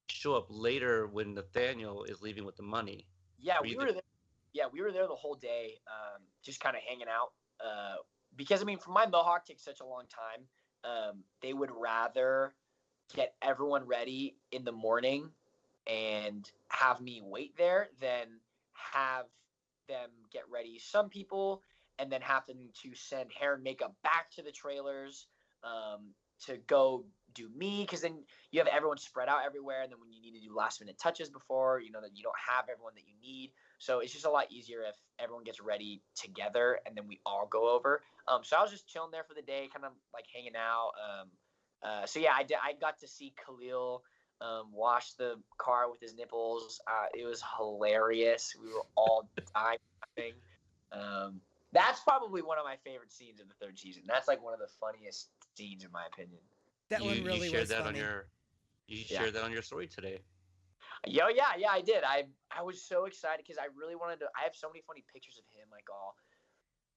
show up later when Nathaniel is leaving with the money. Yeah, we were there. Yeah, we were there the whole day, just kind of hanging out. because I mean, for my mohawk takes such a long time. They would rather get everyone ready in the morning and have me wait there than have them get ready. Some people and then have them to send hair and makeup back to the trailers to go do me, because then you have everyone spread out everywhere, and then when you need to do last minute touches before, you know that you don't have everyone that you need. So it's just a lot easier if everyone gets ready together and then we all go over. So I was just chilling there for the day, kind of like hanging out. So yeah, I got to see Khalil wash the car with his nipples. It was hilarious. We were all dying laughing. That's probably one of my favorite scenes of the third season. That's like one of the funniest scenes in my opinion. That one really you shared was that funny. you shared that on your story today. Yeah, I did. I was so excited because I really wanted to. I have so many funny pictures of him, like all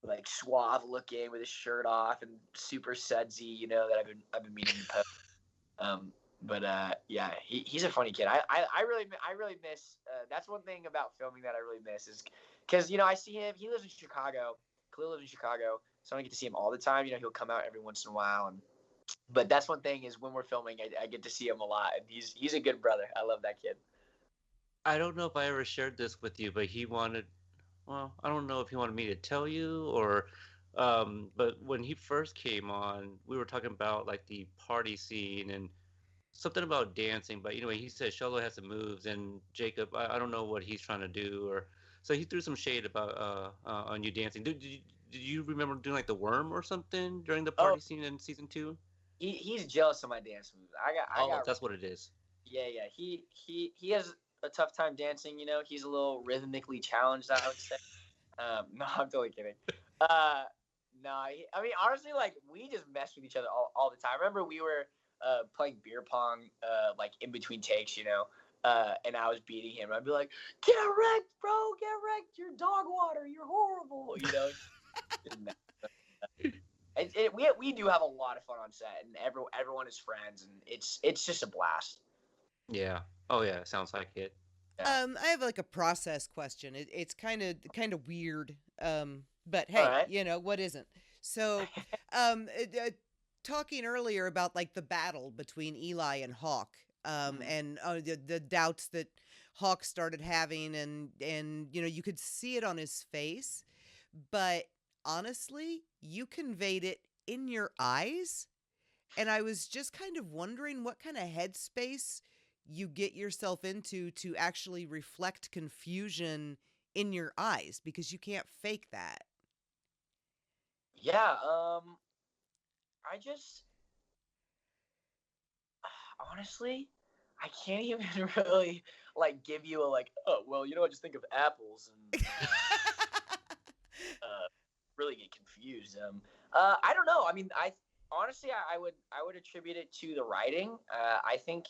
like suave looking with his shirt off and super sudsy, you know, that I've been meaning to post. But yeah, he's a funny kid. I really miss. That's one thing about filming that I really miss is because you know I see him. He lives in Chicago. Khalil lives in Chicago, so I don't get to see him all the time. You know, he'll come out every once in a while, but that's one thing is when we're filming, I get to see him a lot, and he's a good brother. I love that kid. I don't know if I ever shared this with you, but he wanted. Well, I don't know if he wanted me to tell you or. But when he first came on, we were talking about like the party scene and something about dancing, but anyway, he said Sholo has some moves, and Jacob, I don't know what he's trying to do, or so he threw some shade about on you dancing. Did you remember doing like the worm or something during the Oh, party scene in season 2? he's jealous of my dance moves. I Oh, got that's what it is. yeah. He has a tough time dancing. You know, he's a little rhythmically challenged, I would say. No, I'm totally kidding. No, I mean honestly, like we just mess with each other all the time. I remember we were playing beer pong like in between takes, you know, and I was beating him. I'd be like, "Get wrecked, bro! Get wrecked! You're dog water. You're horrible." You know. We do have a lot of fun on set, and everyone is friends, and it's just a blast. Yeah. Oh yeah, sounds like it. Yeah. I have like a process question. It's kind of weird. But All hey, right. you know what isn't? So, talking earlier about like the battle between Eli and Hawk, and the doubts that Hawk started having, and you know you could see it on his face, but honestly, you conveyed it in your eyes, and I was just kind of wondering what kind of headspace you get yourself into to actually reflect confusion in your eyes because you can't fake that. Yeah. I just honestly, I can't even really like give you a like. Oh well, you know, I just think of apples and really get confused. I don't know. I mean, I honestly, I would attribute it to the writing. I think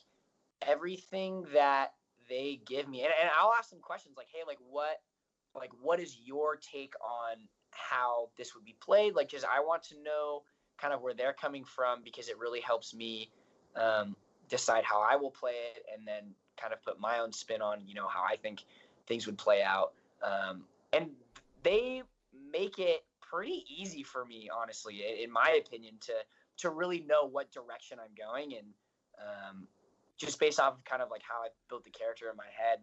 everything that they give me, and I'll ask them questions like, hey, what is your take on how this would be played? Like, because I want to know kind of where they're coming from because it really helps me decide how I will play it, and then kind of put my own spin on, you know, how I think things would play out. And they make it pretty easy for me, honestly, in my opinion, to really know what direction I'm going, and just based off of kind of like how I built the character in my head.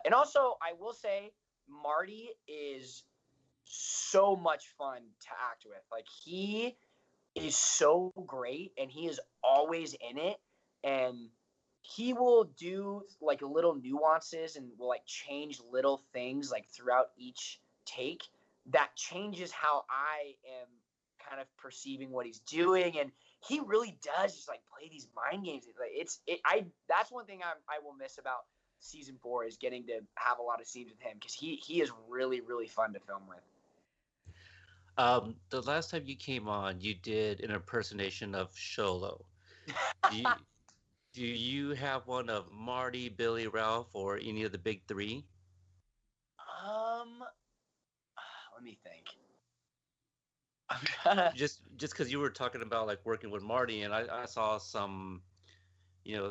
And also, I will say, Marty is so much fun to act with. Like, he is so great, and he is always in it, and he will do like little nuances and will like change little things like throughout each take that changes how I am kind of perceiving what he's doing, and he really does just like play these mind games. Like that's one thing I will miss about season 4 is getting to have a lot of scenes with him because he is really really fun to film with. The last time you came on, you did an impersonation of Sholo. Do you, do you have one of Marty, Billy, Ralph, or any of the big three? Um, let me think. I'm trying to. Just because you were talking about like working with Marty, and I saw some,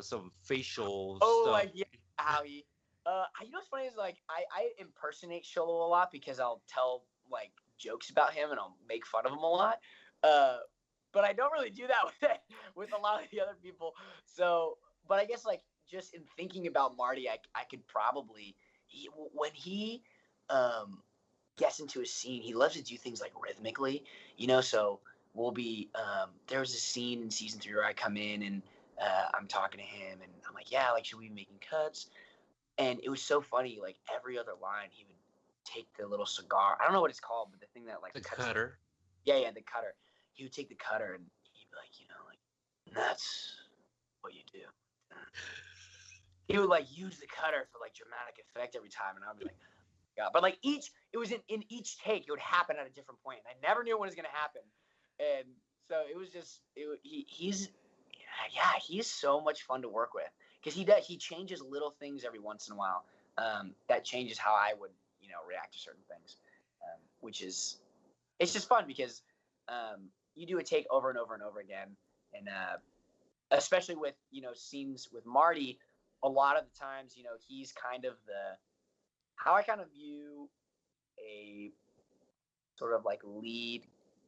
some facial Oh, stuff. like yeah, how he. You know what's funny is like I impersonate Sholo a lot because I'll tell like jokes about him and I'll make fun of him a lot. But I don't really do that with a lot of the other people. So, but I guess like just in thinking about Marty, I could probably when he gets into a scene, he loves to do things like rhythmically, So we'll be there was a scene in season 3 where I come in and I'm talking to him and I'm like, yeah, like should we be making cuts? And it was so funny. Like every other line, he would take the little cigar. I don't know what it's called, but the thing that like the cutter. Yeah, the cutter. He would take the cutter and he'd be like, that's what you do. He would like use the cutter for like dramatic effect every time, and I'd be like, God. But like it was in each take, it would happen at a different point, and I never knew when it was gonna happen, and so it was just he's so much fun to work with because he changes little things every once in a while that changes how I would react to certain things, which is it's just fun because you do a take over and over and over again, and especially with scenes with Marty, a lot of the times he's kind of how I kind of view a sort of like lead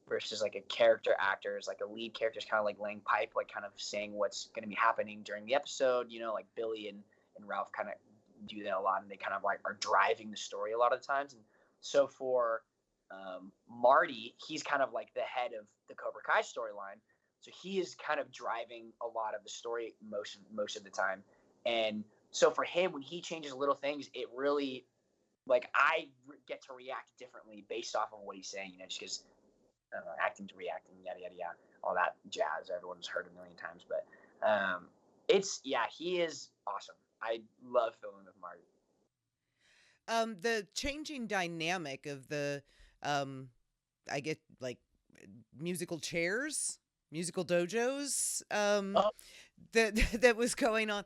versus like a character actor is like a lead character is kind of like laying pipe, like kind of saying what's going to be happening during the episode. Like Billy and Ralph kind of do that a lot, and they kind of like are driving the story a lot of the times. And so for Marty, he's kind of like the head of the Cobra Kai storyline, so he is kind of driving a lot of the story most of the time. And so for him, when he changes little things, it really like I get to react differently based off of what he's saying, just because acting to reacting, yada yada yada, all that jazz everyone's heard a million times. But he is awesome. I love filming with Marty. The changing dynamic of the I get like musical chairs, musical dojos, that was going on.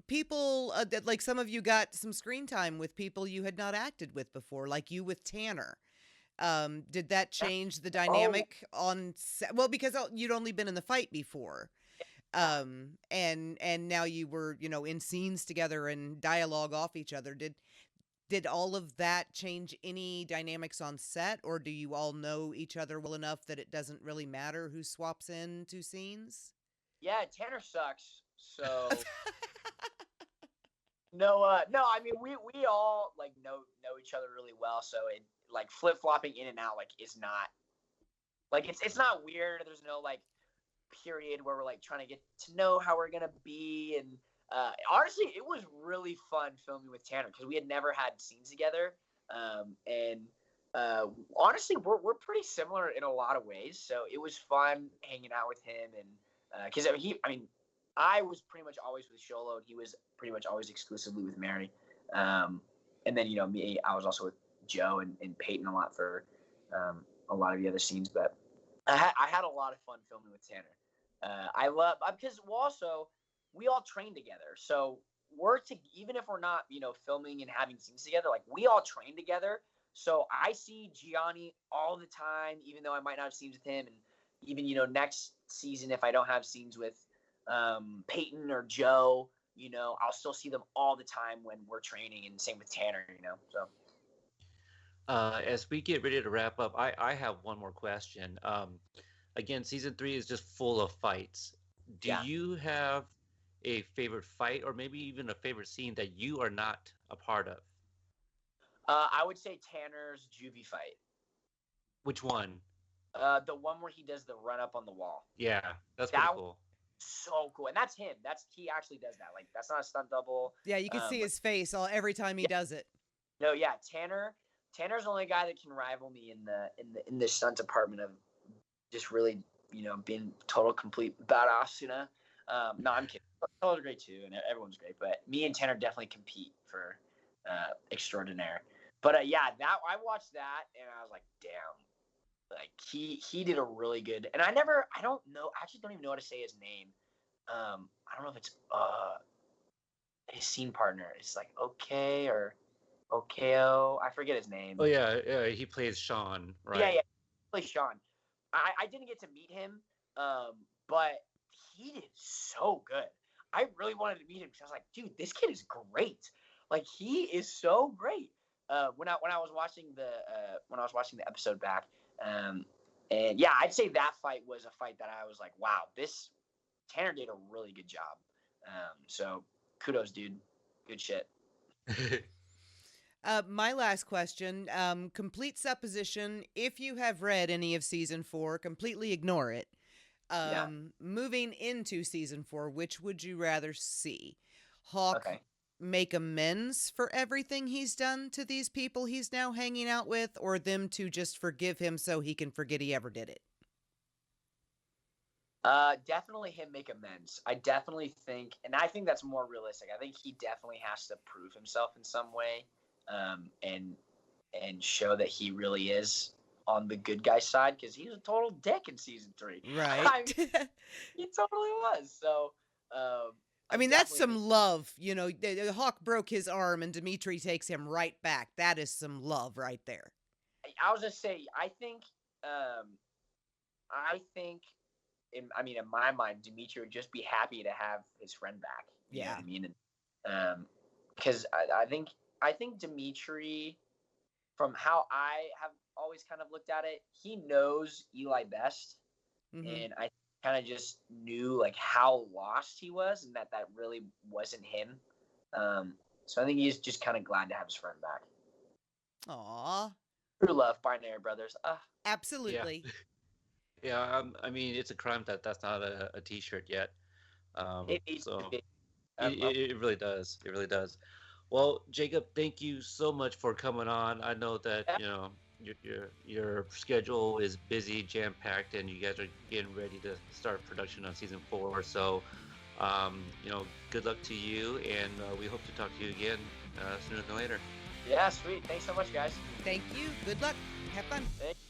People that like some of you got some screen time with people you had not acted with before, like you with Tanner. Did that change the dynamic on set? Well, because you'd only been in the fight before. And now you were, in scenes together and dialogue off each other. Did all of that change any dynamics on set, or do you all know each other well enough that it doesn't really matter who swaps into scenes? Yeah, Tanner sucks. So no. I mean, we all like know each other really well. So it like flip flopping in and out like is not like it's not weird. There's no like period where we're like trying to get to know how we're gonna be. And honestly, it was really fun filming with Tanner because we had never had scenes together. And honestly, we're pretty similar in a lot of ways. So it was fun hanging out with him, and because I was pretty much always with Sholo, and he was pretty much always exclusively with Mary. And then me, I was also with Joe and Peyton a lot for a lot of the other scenes. But I had a lot of fun filming with Tanner. I love because we all train together, so even if we're not filming and having scenes together, like we all train together. So I see Gianni all the time, even though I might not have scenes with him, and even next season if I don't have scenes with Peyton or Joe, I'll still see them all the time when we're training, and same with Tanner, so. As we get ready to wrap up, I have one more question. Again, season 3 is just full of fights. Do you have a favorite fight, or maybe even a favorite scene that you are not a part of? I would say Tanner's juvie fight. Which one? The one where he does the run up on the wall. Yeah, that's pretty cool. So cool, and that's him. He actually does that. Like that's not a stunt double. Yeah, you can see his face every time he does it. No, yeah, Tanner's the only guy that can rival me in the stunt department of just really being total complete badass. No, I'm kidding. Total's great too, and everyone's great. But me and Tanner definitely compete for extraordinaire. But I watched that and I was like, damn, like he did a really good. And I don't even know how to say his name. I don't know if it's his scene partner. It's like okay or Okeo. I forget his name. Oh yeah, he plays Sean, right? Yeah, he plays Sean. I didn't get to meet him, but he did so good. I really wanted to meet him because I was like, dude, this kid is great. Like, he is so great. when I was watching the episode back, and yeah, I'd say that fight was a fight that I was like, wow, this Tanner did a really good job. So kudos, dude. Good shit. My last question, complete supposition. If you have read any of season 4, completely ignore it. Moving into season 4, which would you rather see? Hawk make amends for everything he's done to these people he's now hanging out with, or them to just forgive him so he can forget he ever did it? Definitely him make amends. I definitely think, and I think that's more realistic. I think he definitely has to prove himself in some way, and show that he really is on the good guy side, because he's a total dick in season 3. Right. I mean, he totally was. So, I mean, that's some love. You know, Hawk broke his arm and Dimitri takes him right back. That is some love right there. I was just saying, I think, in my mind, Dimitri would just be happy to have his friend back. You know what I mean? And, because I think Dimitri, from how I have always kind of looked at it, he knows Eli best. Mm-hmm. And I kind of just knew like how lost he was, and that really wasn't him. So I think he's just kind of glad to have his friend back. Aww. True love, binary brothers. Absolutely. Yeah. I mean, it's a crime that that's not a T-shirt yet. It needs to be. It really does. It really does. Well, Jacob, thank you so much for coming on. I know that your schedule is busy, jam-packed, and you guys are getting ready to start production on season 4. So, good luck to you, and we hope to talk to you again sooner than later. Yeah, sweet. Thanks so much, guys. Thank you. Good luck. Have fun. Thanks.